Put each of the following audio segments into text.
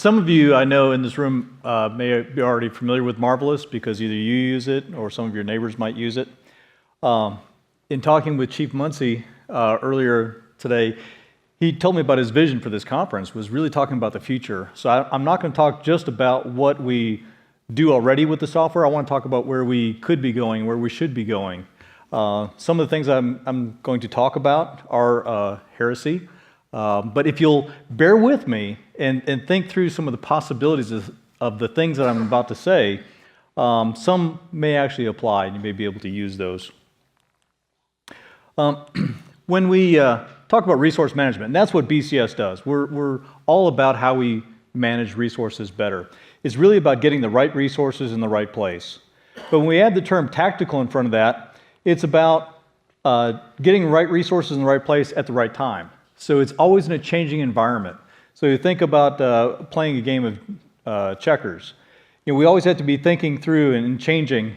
Some of you I know in this room may be already familiar with MARVLIS because either you use it or some of your neighbors might use it. In talking with Chief Muncie earlier today, he told me about his vision for this conference, was really talking about the future. So I'm not going to talk just about what we do already with the software. I want to talk about where we could be going, where we should be going. Some of the things I'm going to talk about are heresy. But if you'll bear with me and think through some of the possibilities of the things that I'm about to say, some may actually apply and you may be able to use those. When we talk about resource management, and that's what BCS does, we're all about how we manage resources better. It's really about getting the right resources in the right place. But when we add the term tactical in front of that, it's about getting the right resources in the right place at the right time. So it's always in a changing environment. So you think about playing a game of checkers. You know, we always have to be thinking through and changing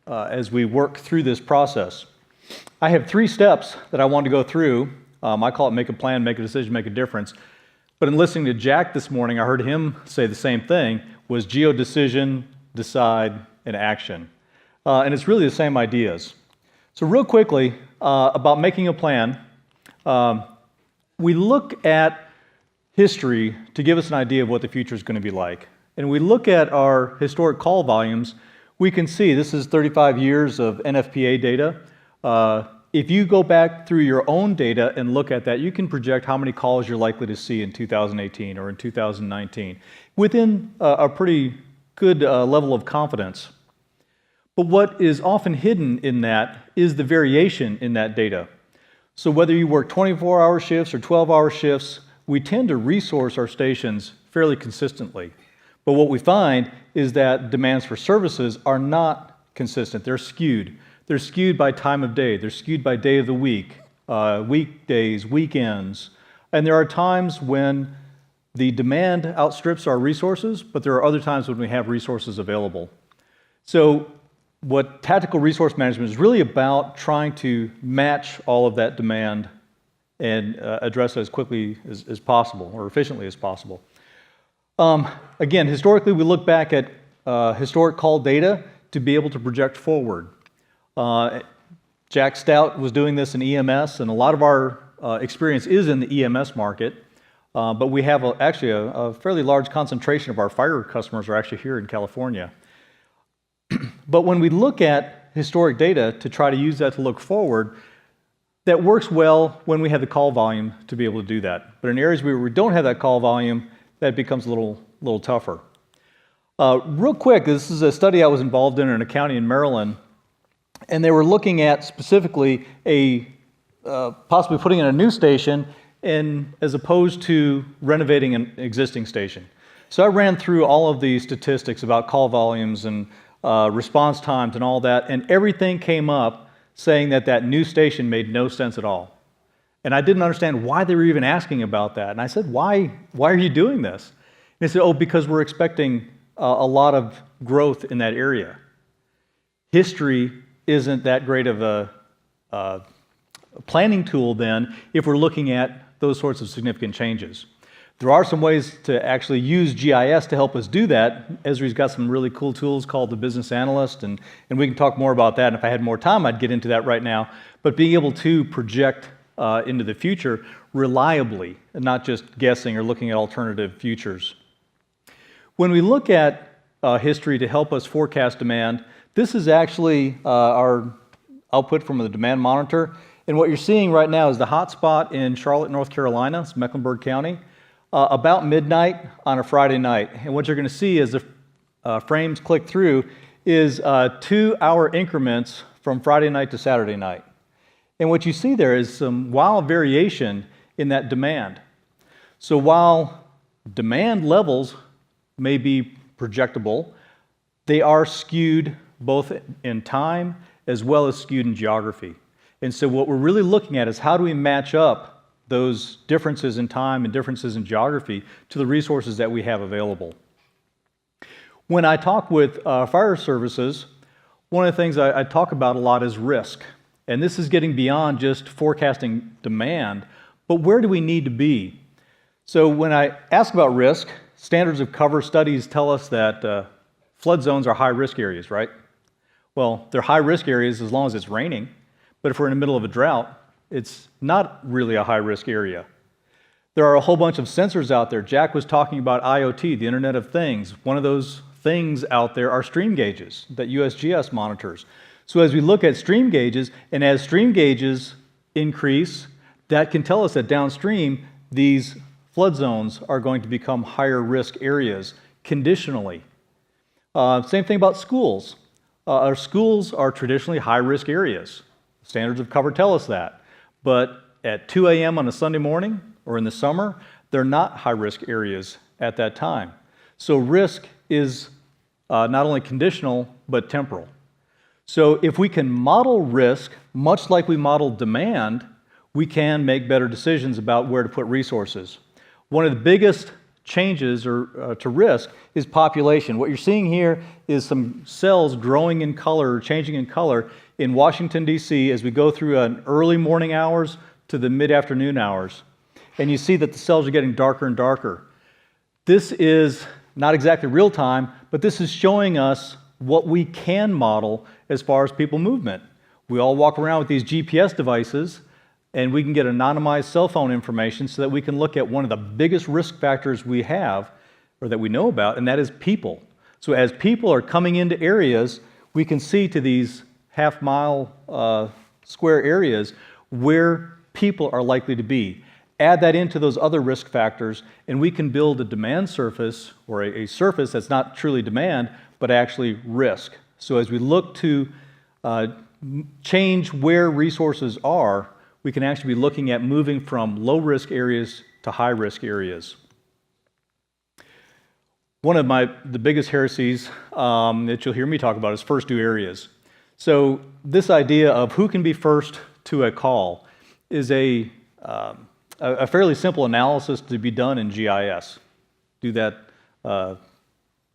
as we work through this process. I have 3 steps that I want to go through. I call it make a plan, make a decision, make a difference. But in listening to Jack this morning, I heard him say the same thing, was geo-decision, decide, and action. And it's really the same ideas. So real quickly, about making a plan, we look at history to give us an idea of what the future is going to be like. And we look at our historic call volumes, we can see this is 35 years of NFPA data. If you go back through your own data and look at that, you can project how many calls you're likely to see in 2018 or in 2019 within a pretty good level of confidence. But what is often hidden in that is the variation in that data. So whether you work 24-hour shifts or 12-hour shifts, we tend to resource our stations fairly consistently. But what we find is that demands for services are not consistent. They're skewed. They're skewed by time of day. They're skewed by day of the week, weekdays, weekends. And there are times when the demand outstrips our resources, but there are other times when we have resources available. So what tactical resource management is really about trying to match all of that demand and address it as quickly as possible or efficiently as possible. Again, historically, we look back at historic call data to be able to project forward. Jack Stout was doing this in EMS, and a lot of our experience is in the EMS market, but we have actually a fairly large concentration of our fire customers are actually here in California. But when we look at historic data to try to use that to look forward, that works well when we have the call volume to be able to do that. But in areas where we don't have that call volume, that becomes a little tougher. Real quick, this is a study I was involved in a county in Maryland, and they were looking at specifically possibly putting in a new station as opposed to renovating an existing station. So I ran through all of the statistics about call volumes and response times and all that, and everything came up saying that new station made no sense at all. And I didn't understand why they were even asking about that. And I said, why are you doing this? And they said, oh, because we're expecting a lot of growth in that area. History isn't that great of a planning tool then if we're looking at those sorts of significant changes. There are some ways to actually use GIS to help us do that. Esri's got some really cool tools called the Business Analyst, and we can talk more about that. And if I had more time, I'd get into that right now. But being able to project into the future reliably, and not just guessing or looking at alternative futures. When we look at history to help us forecast demand, this is actually our output from the demand monitor. And what you're seeing right now is the hotspot in Charlotte, North Carolina. It's Mecklenburg County. About midnight on a Friday night. And what you're going to see as the frames click through is 2-hour increments from Friday night to Saturday night. And what you see there is some wild variation in that demand. So while demand levels may be projectable, they are skewed both in time as well as skewed in geography. And so what we're really looking at is how do we match up those differences in time and differences in geography to the resources that we have available. When I talk with fire services, one of the things I talk about a lot is risk. And this is getting beyond just forecasting demand, but where do we need to be? So when I ask about risk, standards of cover studies tell us that flood zones are high-risk areas, right? Well, they're high-risk areas as long as it's raining, but if we're in the middle of a drought, it's not really a high-risk area. There are a whole bunch of sensors out there. Jack was talking about IoT, the Internet of Things. One of those things out there are stream gauges that USGS monitors. So as we look at stream gauges, and as stream gauges increase, that can tell us that downstream, these flood zones are going to become higher risk areas conditionally. Same thing about schools. Our schools are traditionally high-risk areas. Standards of cover tell us that. But at 2 a.m. on a Sunday morning or in the summer, they're not high-risk areas at that time. So risk is not only conditional, but temporal. So if we can model risk, much like we model demand, we can make better decisions about where to put resources. One of the biggest changes to risk is population. What you're seeing here is some cells growing in color, or changing in color in Washington, D.C. as we go through an early morning hours to the mid-afternoon hours. And you see that the cells are getting darker and darker. This is not exactly real time, but this is showing us what we can model as far as people movement. We all walk around with these GPS devices, and we can get anonymized cell phone information so that we can look at one of the biggest risk factors we have, or that we know about, and that is people. So as people are coming into areas, we can see to these half-mile square areas where people are likely to be. Add that into those other risk factors, and we can build a demand surface, or a surface that's not truly demand, but actually risk. So as we look to change where resources are, we can actually be looking at moving from low-risk areas to high-risk areas. One of the biggest heresies that you'll hear me talk about is first do areas. So this idea of who can be first to a call is a fairly simple analysis to be done in GIS. Do that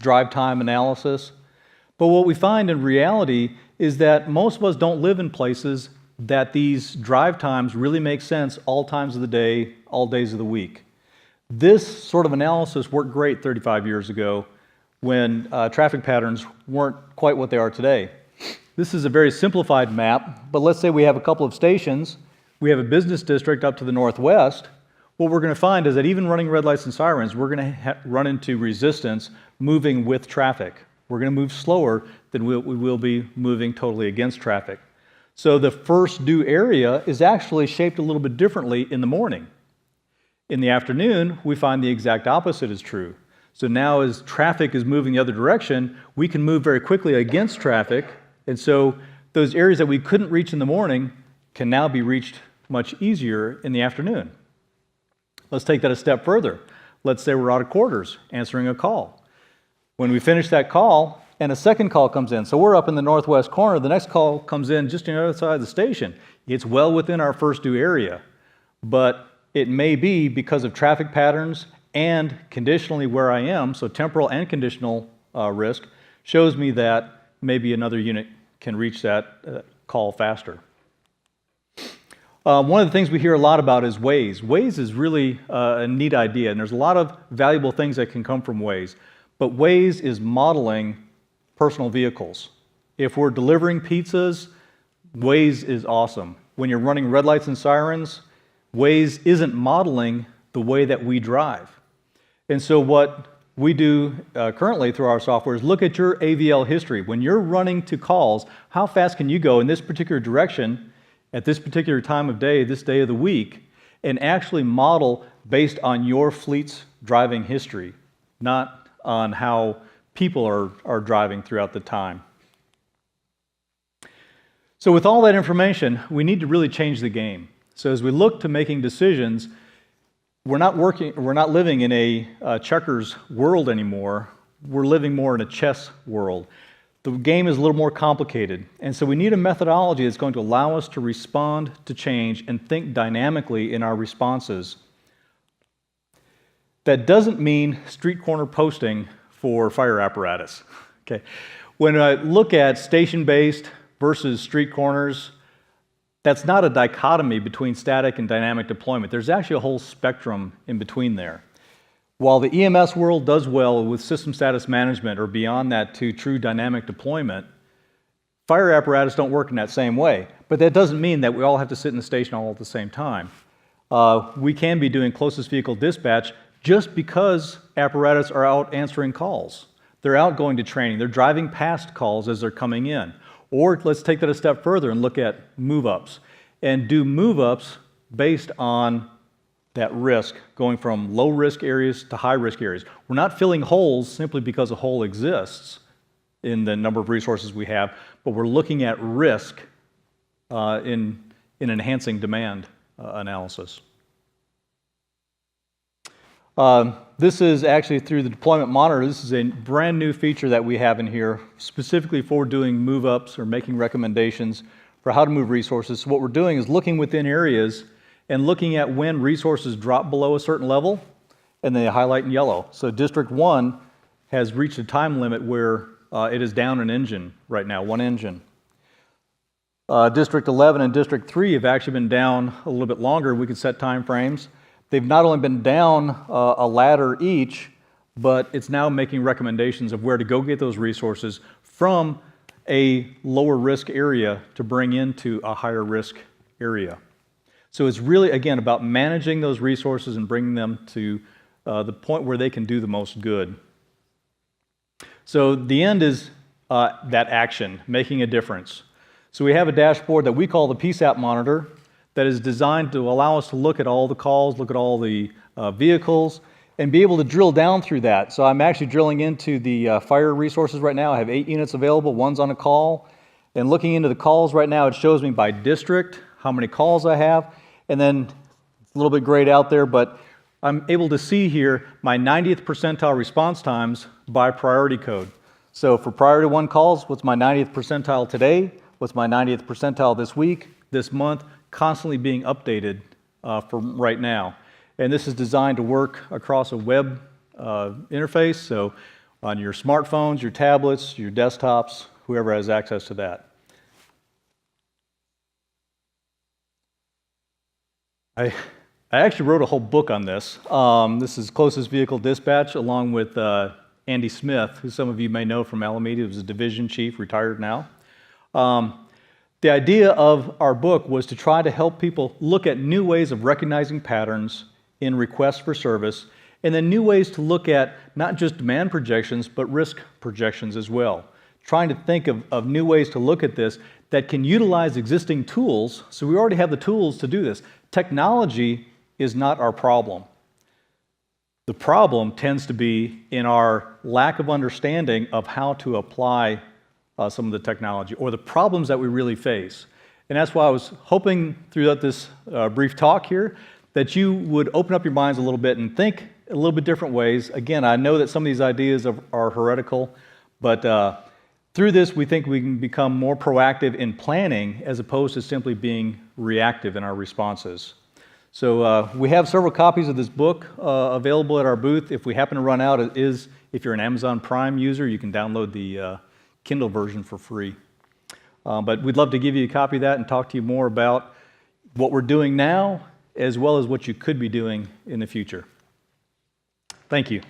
drive time analysis. But what we find in reality is that most of us don't live in places that these drive times really make sense all times of the day, all days of the week. This sort of analysis worked great 35 years ago when traffic patterns weren't quite what they are today. This is a very simplified map, but let's say we have a couple of stations, we have a business district up to the northwest. What we're going to find is that even running red lights and sirens, we're going to run into resistance moving with traffic. We're going to move slower than we will be moving totally against traffic. So the first due area is actually shaped a little bit differently in the morning. In the afternoon, we find the exact opposite is true. So now as traffic is moving the other direction, we can move very quickly against traffic, and so those areas that we couldn't reach in the morning can now be reached much easier in the afternoon. Let's take that a step further. Let's say we're out of quarters answering a call. When we finish that call, and a second call comes in. So we're up in the northwest corner. The next call comes in just on the other side of the station. It's well within our first due area, but it may be because of traffic patterns and conditionally where I am, so temporal and conditional risk, shows me that maybe another unit can reach that call faster. One of the things we hear a lot about is Waze. Waze is really a neat idea, and there's a lot of valuable things that can come from Waze, but Waze is modeling personal vehicles. If we're delivering pizzas, Waze is awesome. When you're running red lights and sirens, Waze isn't modeling the way that we drive. And so what we do currently through our software is look at your AVL history. When you're running to calls, how fast can you go in this particular direction at this particular time of day, this day of the week, and actually model based on your fleet's driving history, not on how people are driving throughout the time. So with all that information, we need to really change the game. So as we look to making decisions, we're not living in a checkers world anymore. We're living more in a chess world. The game is a little more complicated, and so we need a methodology that's going to allow us to respond to change and think dynamically in our responses. That doesn't mean street corner posting for fire apparatus. Okay. When I look at station-based versus street corners, that's not a dichotomy between static and dynamic deployment. There's actually a whole spectrum in between there. While the EMS world does well with system status management or beyond that to true dynamic deployment, fire apparatus don't work in that same way. But that doesn't mean that we all have to sit in the station all at the same time. We can be doing closest vehicle dispatch just because apparatus are out answering calls. They're out going to training. They're driving past calls as they're coming in. Or let's take that a step further and look at move-ups. And do move-ups based on that risk, going from low-risk areas to high-risk areas. We're not filling holes simply because a hole exists in the number of resources we have, but we're looking at risk in enhancing demand analysis. This is actually through the deployment monitor. This is a brand new feature that we have in here specifically for doing move-ups or making recommendations for how to move resources. So what we're doing is looking within areas and looking at when resources drop below a certain level, and they highlight in yellow. So District 1 has reached a time limit where it is down an engine right now, one engine. District 11 and District 3 have actually been down a little bit longer. We can set time frames. They've not only been down a ladder each, but it's now making recommendations of where to go get those resources from a lower risk area to bring into a higher risk area. So it's really, again, about managing those resources and bringing them to the point where they can do the most good. So the end is that action, making a difference. So we have a dashboard that we call the PSAP monitor that is designed to allow us to look at all the calls, look at all the vehicles, and be able to drill down through that. So I'm actually drilling into the fire resources right now. I have 8 units available, one's on a call. And looking into the calls right now, it shows me by district how many calls I have. And then it's a little bit grayed out there, but I'm able to see here my 90th percentile response times by priority code. So for priority 1 calls, what's my 90th percentile today? What's my 90th percentile this week, this month? Constantly being updated for right now. And this is designed to work across a web interface, so on your smartphones, your tablets, your desktops, whoever has access to that. I actually wrote a whole book on this. This is Closest Vehicle Dispatch, along with Andy Smith, who some of you may know from Alameda. He was a division chief, retired now. The idea of our book was to try to help people look at new ways of recognizing patterns in requests for service, and then new ways to look at not just demand projections, but risk projections as well. Trying to think of new ways to look at this that can utilize existing tools, so we already have the tools to do this. Technology is not our problem. The problem tends to be in our lack of understanding of how to apply some of the technology or the problems that we really face. And that's why I was hoping throughout this brief talk here that you would open up your minds a little bit and think a little bit different ways. Again, I know that some of these ideas are heretical, but through this we think we can become more proactive in planning as opposed to simply being reactive in our responses. So we have several copies of this book available at our booth. If we happen to run out, it is, if you're an Amazon Prime user, you can download the Kindle version for free. But we'd love to give you a copy of that and talk to you more about what we're doing now, as well as what you could be doing in the future. Thank you.